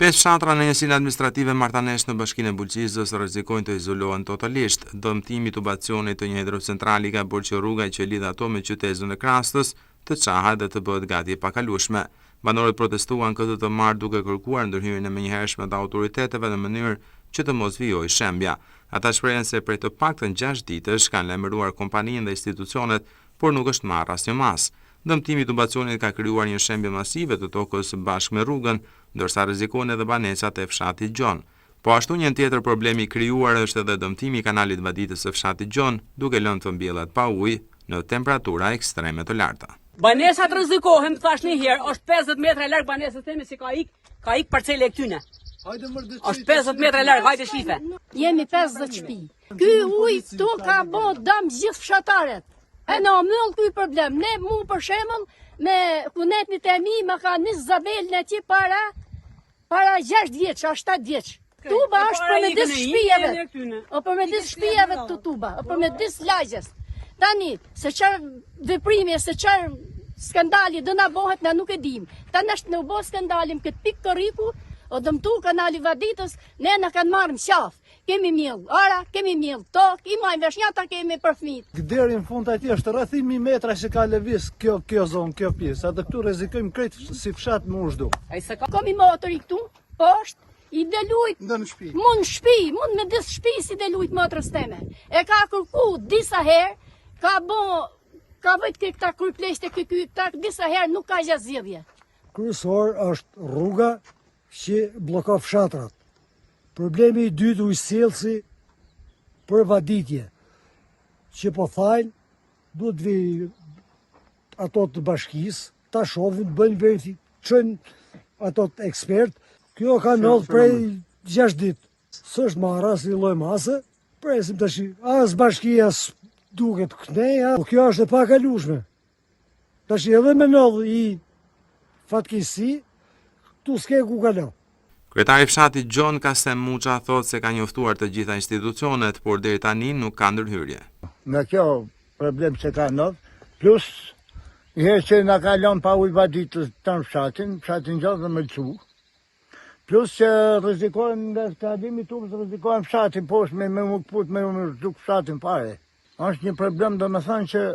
Pesë fshatra në njësinë administrative Martanesh në bashkinë e Bulqizës rrezikojnë të izolohen totalisht. Dëmtimi i tubacionit të një hidrocentrali ka bërë që rruga që lidh ato me qytetin e Krastës të çahet dhe të bëhet gati e pakalueshme. Banorët protestuan këtë të martë duke kërkuar ndërhyrjen e menjëhershme të autoriteteve në mënyrë që të mos vijojë shembja. Ata shprehen se prej të paktën 6 ditësh kanë lajmëruar kompaninë dhe institucionet, por nuk është marrë asnjë mas. Dëmtimi i tubacionit ka krijuar një shembje masive të tokës bashkë me rrugën, ndërsa rrezikojnë edhe banesat e fshatit Gjon. Po ashtu një tjetër problem i krijuar është edhe dëmtimi i kanalit vaditës së fshatit Gjon, duke lënë të mbjellat pa ujë në temperatura ekstreme të larta. Banesat rrezikohen, thash një herë, është 50 metra larg banesës teme si ka ik parcele e këtyne. Është 50 metra larg, hajde shife. Jemi 50 shtëpi. Ky ujë këtu ka bën dëm gjithë fshataret. E në mëll ky problem. Ne mu për shembull me punetnit e mi më ka nis zabelën e ti para 6 vjeç, 7 vjeç. Tuba është për me disë shpijeve. O për me disë shpijeve të tuba, o për me disë lagjes. Tani, se çfarë veprimi, se çfarë skandali do na bëhet, na nuk e dim. Tani është në bë skandalin këtë pikë Korriku, o dëmtu kanali vaditës, ne na kanë marrë në qafë. Kemi miell ara, kemi miell tokë, i majmë veshnjata kemi për fëmijët. Deri në fund atje është rreth 1000 metra që ka lëviz kjo zonë, kjo pjesë. Atë këtu rrezikojmë krejt si fshat me ushdu. Komi motori këtu, poshtë, i delujt, mund shtëpi, mund me disë shtëpi si delujt motrës teme. E ka kërku disa herë, ka vëjt këta kërpleshte këta disa herë nuk ka gjatë zgjedhje. Kryesor është rruga që bllokon fshatrat. Problemi i dytë ujësjellsi për vaditje, që po thajnë, duhet vi ato të bashkisë, ta shohin, bëjnë verifikojnë ato të ekspert. Kjo ka ndodhur prej 6 ditë. S'është marrë asnjë lloj mase, presim tash as bashkia duket kthej, po kjo është e pakalueshme. Tash edhe me ndodh i fatkeqësi, tu s'ke ku kalon. Kryetari i fshatit Gjon Kasem Muça thotë se ka njoftuar të gjitha institucionet, por deri tani nuk ka ndërhyrje. Nga kjo problem që ka ndodhur, plus herë që na ka lënë pa ujë vaditës tan fshatin Gjon dhe Mëlçu. Plus që rrezikojnë nga skadimi tubës, rrezikojnë fshatin poshtë me mukput me zhduk fshatin fare. Është një problem domethënë që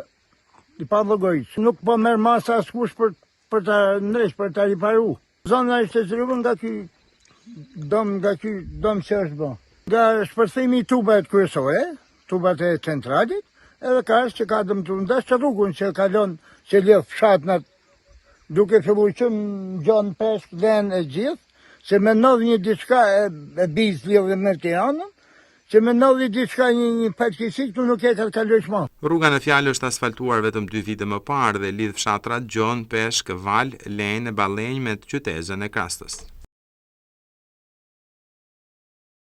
i pavogojsh. Nuk po merr masa askush për ta ndresh, për ta riparuar. Zona ishte zhruar nga ky dom që është bë. Nga shpërthimi i tubave kryesore, tubat e centralit, edhe ka që ka dëmtuar ndash rrugun që kalon që lidh fshatnat duke filluar që Gjon Peshk Len e gjithë, se me ndodh një diçka e biz lidhje me Tiranën, që me ndodh diçka një fatkeqësi këtu nuk e ka kaluar më. Rruga në fjalë është asfaltuar vetëm 2 vite më parë dhe lidh fshatrat Gjon, Peshk, Val, Len e Ballenj me qytetin e Krastës.